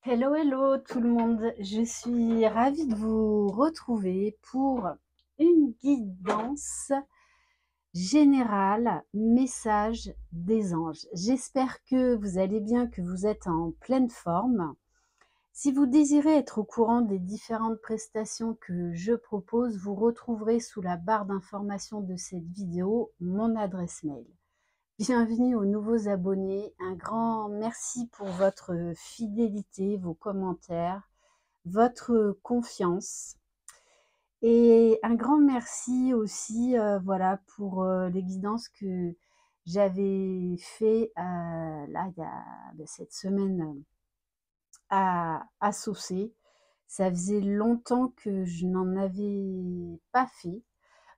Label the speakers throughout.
Speaker 1: Hello, hello tout le monde, je suis ravie de vous retrouver pour une guidance générale, message des anges. J'espère que vous allez bien, que vous êtes en pleine forme. Si vous désirez être au courant des différentes prestations que je propose, vous retrouverez sous la barre d'information de cette vidéo mon adresse mail. Bienvenue aux nouveaux abonnés, un grand merci pour votre fidélité, vos commentaires, votre confiance et un grand merci aussi voilà, pour les guidances que j'avais fait là, il y a cette semaine à Saucé. Ça faisait longtemps que je n'en avais pas fait,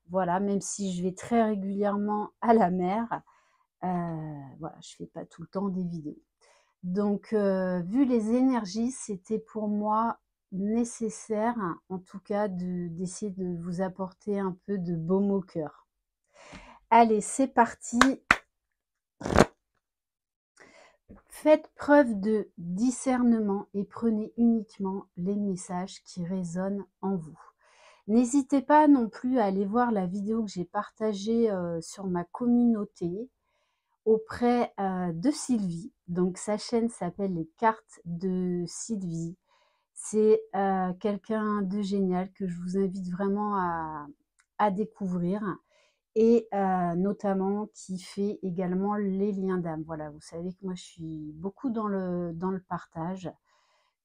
Speaker 1: voilà, même si je vais très régulièrement à la mer. Voilà, je fais pas tout le temps des vidéos. Donc, vu les énergies, c'était pour moi nécessaire, en tout cas, d'essayer de vous apporter un peu de baume au cœur. Allez, c'est parti. Faites preuve de discernement et prenez uniquement les messages qui résonnent en vous. N'hésitez pas non plus à aller voir la vidéo que j'ai partagée sur ma communauté auprès de Sylvie. Donc sa chaîne s'appelle Les Cartes de Sylvie. C'est quelqu'un de génial que je vous invite vraiment à découvrir et notamment qui fait également les liens d'âme. Voilà, vous savez que moi je suis beaucoup dans le partage,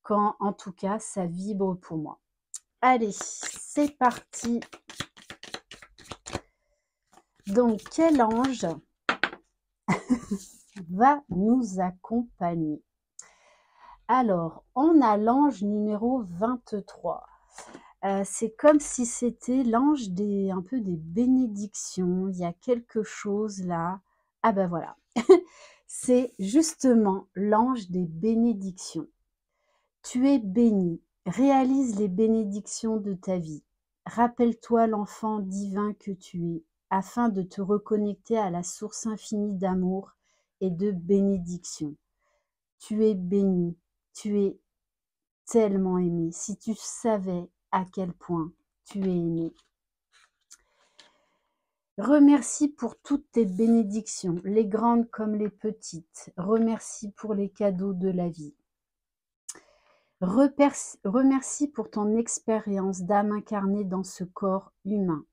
Speaker 1: quand en tout cas ça vibre pour moi. Allez, c'est parti. Donc quel ange va nous accompagner? Alors, on a l'ange numéro 23. C'est comme si c'était l'ange un peu des bénédictions. Il y a quelque chose là. Ah ben voilà, c'est justement l'ange des bénédictions. Tu es béni, réalise les bénédictions de ta vie. Rappelle-toi l'enfant divin que tu es, afin de te reconnecter à la source infinie d'amour et de bénédiction. Tu es béni, tu es tellement aimé. Si tu savais à quel point tu es aimé. Remercie pour toutes tes bénédictions, les grandes comme les petites. Remercie pour les cadeaux de la vie. Remercie pour ton expérience d'âme incarnée dans ce corps humain.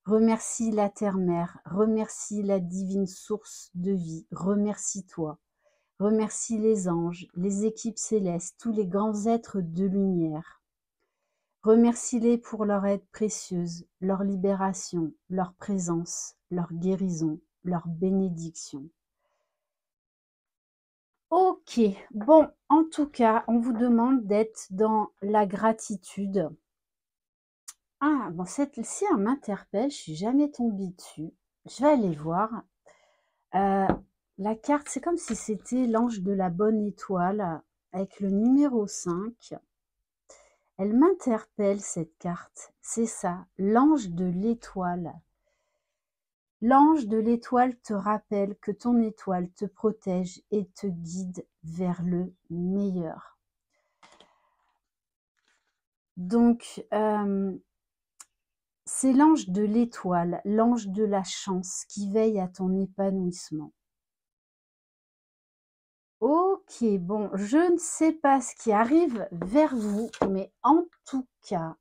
Speaker 1: Remercie la terre-mère, remercie la divine source de vie, remercie-toi. Remercie les anges, les équipes célestes, tous les grands êtres de lumière. Remercie-les pour leur aide précieuse, leur libération, leur présence, leur guérison, leur bénédiction. Ok, bon, en tout cas, on vous demande d'être dans la gratitude. Ah, bon, celle-ci, elle m'interpelle, je suis jamais tombée dessus. Je vais aller voir. La carte, c'est comme si c'était l'ange de la bonne étoile avec le numéro 5. Elle m'interpelle cette carte, c'est ça, l'ange de l'étoile. L'ange de l'étoile te rappelle que ton étoile te protège et te guide vers le meilleur. Donc, c'est l'ange de l'étoile, l'ange de la chance qui veille à ton épanouissement. Ok, bon, je ne sais pas ce qui arrive vers vous, mais en tout cas,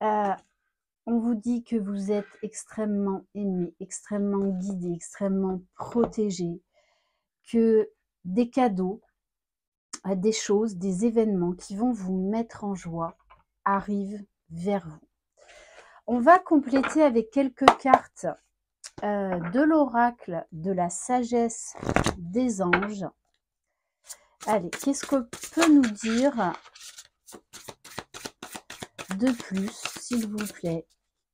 Speaker 1: on vous dit que vous êtes extrêmement aimé, extrêmement guidé, extrêmement protégé, que des cadeaux, des choses, des événements qui vont vous mettre en joie arrivent vers vous. On va compléter avec quelques cartes de l'oracle de la sagesse des anges. Allez, qu'est-ce que peut nous dire de plus, s'il vous plaît,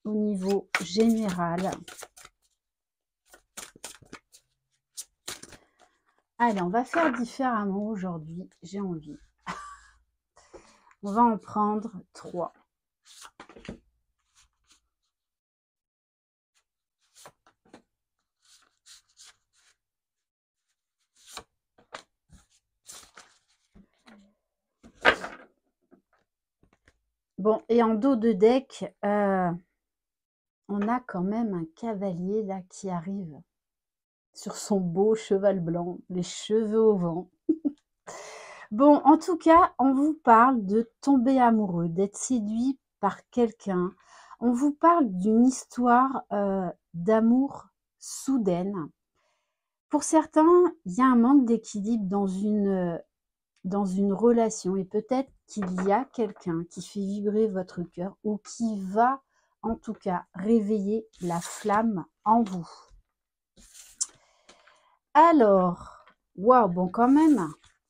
Speaker 1: au niveau général? Allez, on va faire différemment aujourd'hui, j'ai envie. On va en prendre 3. Bon, et en dos de deck, on a quand même un cavalier là qui arrive sur son beau cheval blanc, les cheveux au vent. Bon, en tout cas, on vous parle de tomber amoureux, d'être séduit par quelqu'un. On vous parle d'une histoire, d'amour soudaine. Pour certains, il y a un manque d'équilibre dans une relation et peut-être qu'il y a quelqu'un qui fait vibrer votre cœur ou qui va, en tout cas, réveiller la flamme en vous. Alors, waouh, bon quand même,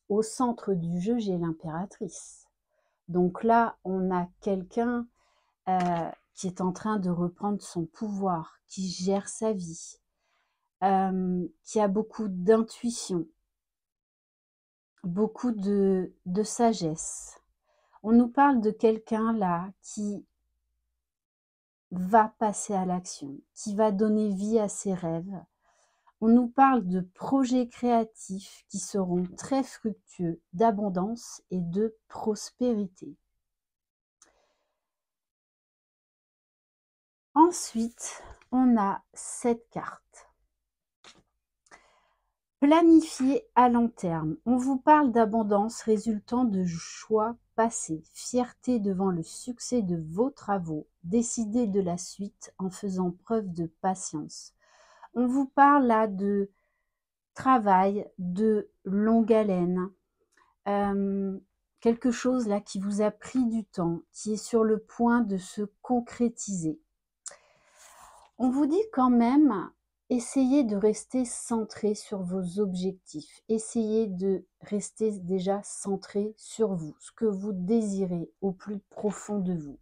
Speaker 1: au centre du jeu, j'ai l'impératrice. Donc là, on a quelqu'un qui est en train de reprendre son pouvoir, qui gère sa vie, qui a beaucoup d'intuition, beaucoup de sagesse. On nous parle de quelqu'un là qui va passer à l'action, qui va donner vie à ses rêves. On nous parle de projets créatifs qui seront très fructueux, d'abondance et de prospérité. Ensuite, on a cette carte. Planifier à long terme. On vous parle d'abondance résultant de choix passés, fierté devant le succès de vos travaux, décider de la suite en faisant preuve de patience. On vous parle là de travail, de longue haleine, quelque chose là qui vous a pris du temps, qui est sur le point de se concrétiser. On vous dit quand même, essayez de rester centré sur vos objectifs. Essayez de rester déjà centré sur vous, ce que vous désirez au plus profond de vous.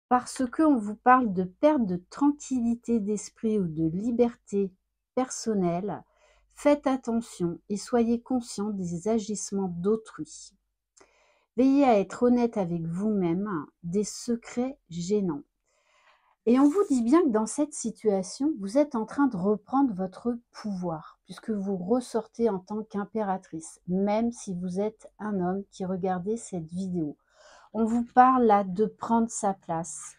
Speaker 1: Parce qu'on vous parle de perte de tranquillité d'esprit ou de liberté personnelle, faites attention et soyez conscient des agissements d'autrui. Veillez à être honnête avec vous-même, des secrets gênants. Et on vous dit bien que dans cette situation, vous êtes en train de reprendre votre pouvoir, puisque vous ressortez en tant qu'impératrice, même si vous êtes un homme qui regardez cette vidéo. On vous parle là de prendre sa place.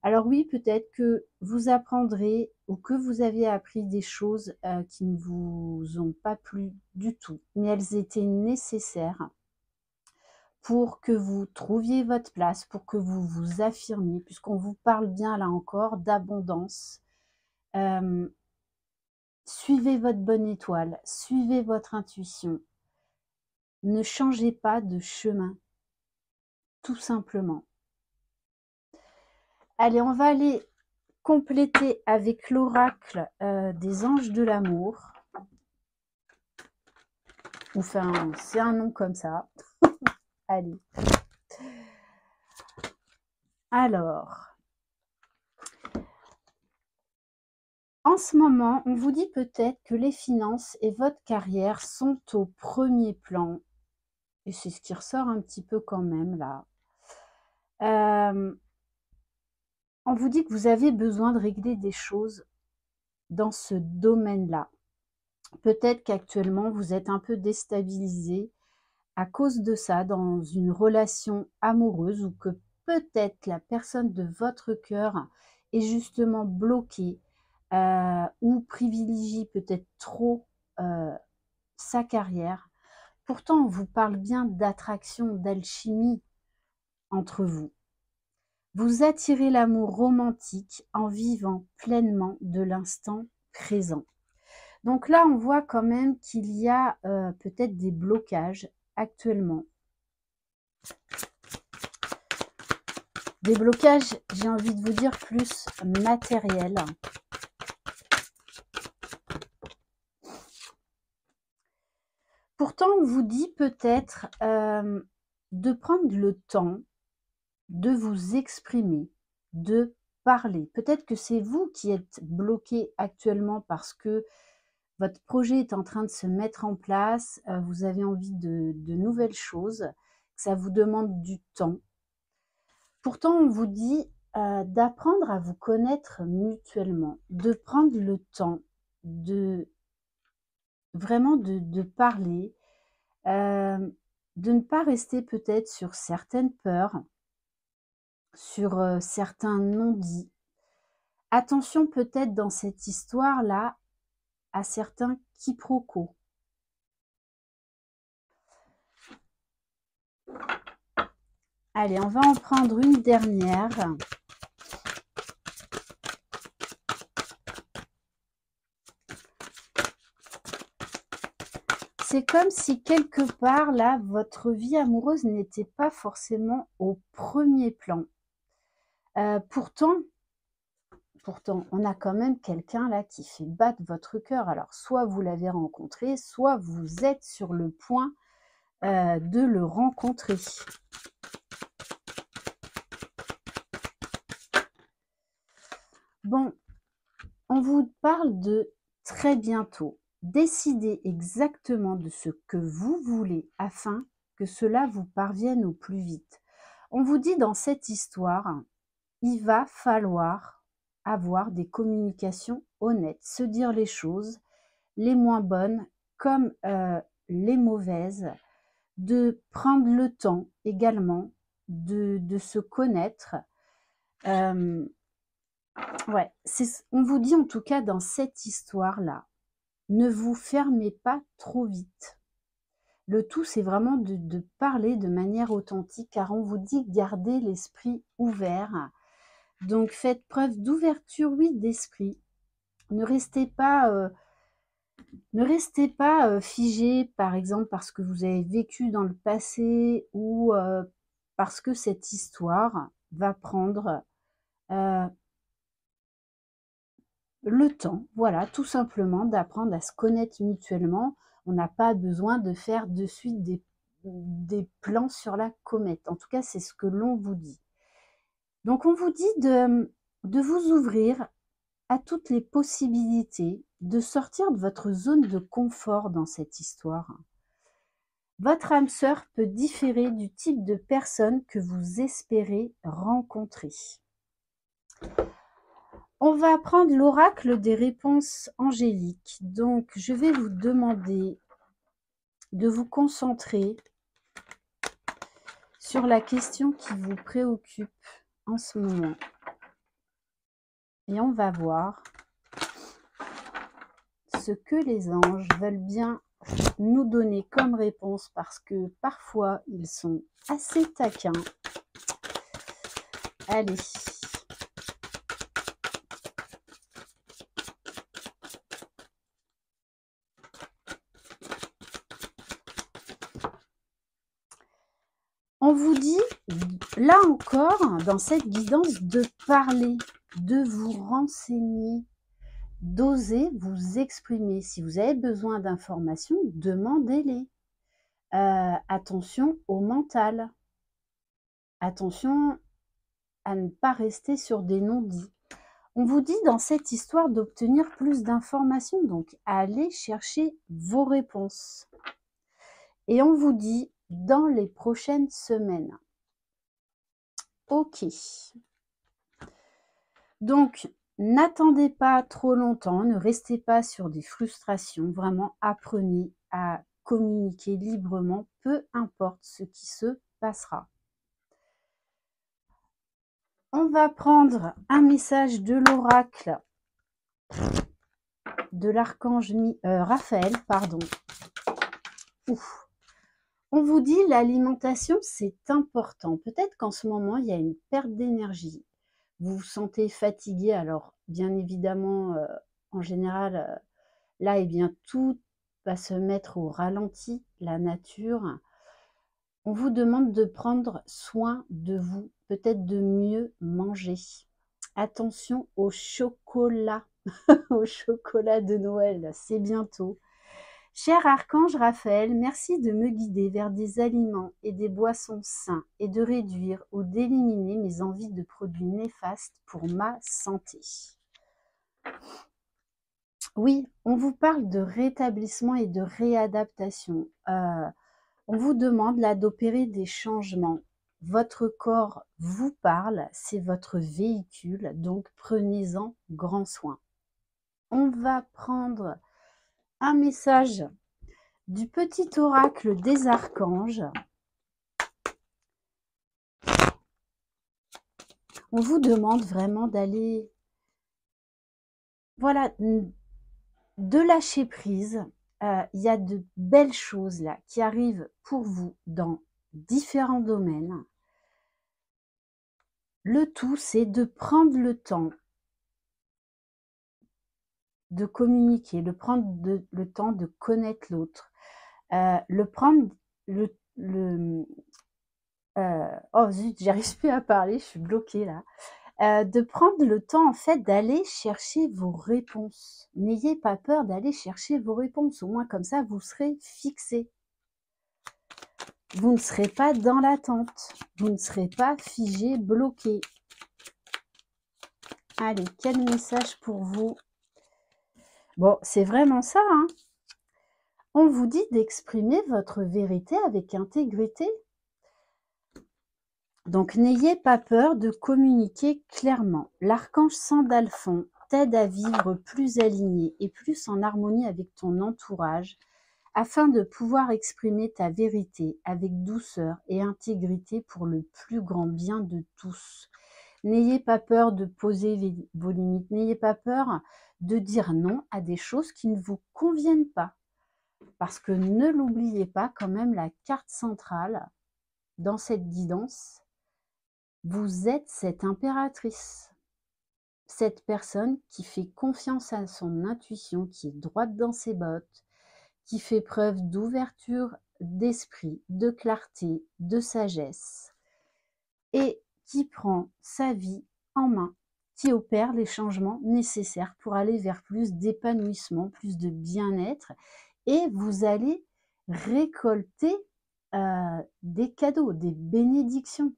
Speaker 1: Alors oui, peut-être que vous apprendrez ou que vous avez appris des choses qui ne vous ont pas plu du tout, mais elles étaient nécessaires pour que vous trouviez votre place, pour que vous vous affirmiez, puisqu'on vous parle bien là encore d'abondance. Suivez votre bonne étoile, suivez votre intuition. Ne changez pas de chemin, tout simplement. Allez, on va aller compléter avec l'oracle des anges de l'amour. Enfin, c'est un nom comme ça. Allez. Alors, en ce moment, on vous dit peut-être que les finances et votre carrière sont au premier plan. Et c'est ce qui ressort un petit peu quand même là. On vous dit que vous avez besoin de régler des choses dans ce domaine-là. Peut-être qu'actuellement, vous êtes un peu déstabilisé à cause de ça dans une relation amoureuse ou que peut-être la personne de votre cœur est justement bloquée ou privilégie peut-être trop sa carrière. Pourtant, on vous parle bien d'attraction, d'alchimie entre vous. Vous attirez l'amour romantique en vivant pleinement de l'instant présent. Donc là, on voit quand même qu'il y a peut-être des blocages actuellement. Des blocages, j'ai envie de vous dire, plus matériels. Pourtant, on vous dit peut-être de prendre le temps de vous exprimer, de parler. Peut-être que c'est vous qui êtes bloqué actuellement parce que votre projet est en train de se mettre en place, vous avez envie de nouvelles choses, ça vous demande du temps. Pourtant, on vous dit d'apprendre à vous connaître mutuellement, de prendre le temps de vraiment de parler, de ne pas rester peut-être sur certaines peurs, sur certains non-dits. Attention peut-être dans cette histoire-là à certains quiproquos. Allez, on va en prendre une dernière. C'est comme si quelque part, là, votre vie amoureuse n'était pas forcément au premier plan. Pourtant, on a quand même quelqu'un là qui fait battre votre cœur. Alors, soit vous l'avez rencontré, soit vous êtes sur le point de le rencontrer. Bon, on vous parle de très bientôt. Décidez exactement de ce que vous voulez afin que cela vous parvienne au plus vite. On vous dit dans cette histoire, il va falloir avoir des communications honnêtes, se dire les choses, les moins bonnes comme les mauvaises, de prendre le temps également de se connaître. Ouais, on vous dit en tout cas dans cette histoire-là, ne vous fermez pas trop vite. Le tout, c'est vraiment de parler de manière authentique, car on vous dit gardez l'esprit ouvert. Donc, faites preuve d'ouverture, oui, d'esprit. Ne restez pas figé, par exemple, parce que vous avez vécu dans le passé ou parce que cette histoire va prendre le temps, voilà, tout simplement d'apprendre à se connaître mutuellement. On n'a pas besoin de faire de suite des plans sur la comète. En tout cas, c'est ce que l'on vous dit. Donc, on vous dit de vous ouvrir à toutes les possibilités, de sortir de votre zone de confort dans cette histoire. Votre âme sœur peut différer du type de personne que vous espérez rencontrer. On va prendre l'oracle des réponses angéliques. Donc, je vais vous demander de vous concentrer sur la question qui vous préoccupe en ce moment. Et on va voir ce que les anges veulent bien nous donner comme réponse parce que parfois, ils sont assez taquins. Allez. On vous dit, là encore, dans cette guidance, de parler, de vous renseigner, d'oser vous exprimer. Si vous avez besoin d'informations, demandez-les. Attention au mental. Attention à ne pas rester sur des non-dits. On vous dit dans cette histoire d'obtenir plus d'informations, donc allez chercher vos réponses. Et on vous dit dans les prochaines semaines. Ok. Donc, n'attendez pas trop longtemps, ne restez pas sur des frustrations, vraiment apprenez à communiquer librement, peu importe ce qui se passera. On va prendre un message de l'oracle de l'archange Raphaël, pardon. Ouf. On vous dit l'alimentation, c'est important. Peut-être qu'en ce moment, il y a une perte d'énergie. Vous vous sentez fatigué, alors bien évidemment, en général, là, eh bien, tout va se mettre au ralenti, la nature. On vous demande de prendre soin de vous, peut-être de mieux manger. Attention au chocolat, au chocolat de Noël, c'est bientôt. Cher archange Raphaël, merci de me guider vers des aliments et des boissons sains et de réduire ou d'éliminer mes envies de produits néfastes pour ma santé. Oui, on vous parle de rétablissement et de réadaptation. On vous demande là d'opérer des changements. Votre corps vous parle, c'est votre véhicule, donc prenez-en grand soin. On va prendre un message du petit oracle des archanges. On vous demande vraiment d'aller, voilà, de lâcher prise. Il y a de belles choses là qui arrivent pour vous dans différents domaines. Le tout, c'est de prendre le temps de communiquer, de prendre le temps de connaître l'autre, oh zut, j'arrive plus à parler, je suis bloquée là. De prendre le temps en fait d'aller chercher vos réponses. N'ayez pas peur d'aller chercher vos réponses, au moins comme ça vous serez fixé. Vous ne serez pas dans l'attente, vous ne serez pas figé, bloqué. Allez, quel message pour vous? Bon, c'est vraiment ça, hein. On vous dit d'exprimer votre vérité avec intégrité. Donc, n'ayez pas peur de communiquer clairement. L'archange Sandalphon t'aide à vivre plus aligné et plus en harmonie avec ton entourage afin de pouvoir exprimer ta vérité avec douceur et intégrité pour le plus grand bien de tous. N'ayez pas peur de poser vos limites. N'ayez pas peur de dire non à des choses qui ne vous conviennent pas. Parce que ne l'oubliez pas, quand même, la carte centrale dans cette guidance, vous êtes cette impératrice, cette personne qui fait confiance à son intuition, qui est droite dans ses bottes, qui fait preuve d'ouverture d'esprit, de clarté, de sagesse, et qui prend sa vie en main, qui opère les changements nécessaires pour aller vers plus d'épanouissement, plus de bien-être, et vous allez récolter des cadeaux, des bénédictions.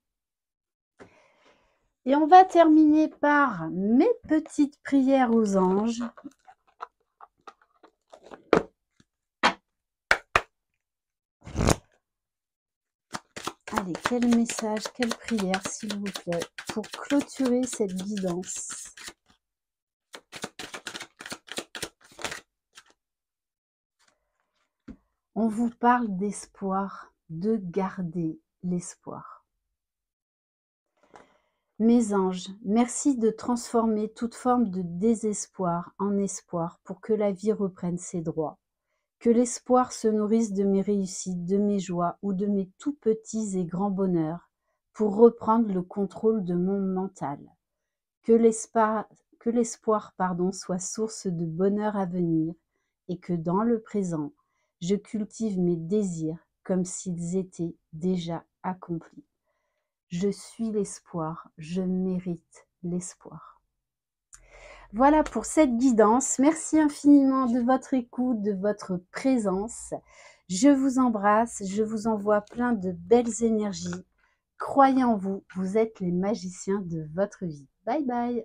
Speaker 1: Et on va terminer par mes petites prières aux anges. Allez, quel message, quelle prière, s'il vous plaît, pour clôturer cette guidance. On vous parle d'espoir, de garder l'espoir. Mes anges, merci de transformer toute forme de désespoir en espoir pour que la vie reprenne ses droits. Que l'espoir se nourrisse de mes réussites, de mes joies ou de mes tout petits et grands bonheurs pour reprendre le contrôle de mon mental. Que l'espoir, soit source de bonheur à venir et que dans le présent, je cultive mes désirs comme s'ils étaient déjà accomplis. Je suis l'espoir, je mérite l'espoir. Voilà pour cette guidance. Merci infiniment de votre écoute, de votre présence. Je vous embrasse, je vous envoie plein de belles énergies. Croyez en vous, vous êtes les magiciens de votre vie. Bye bye.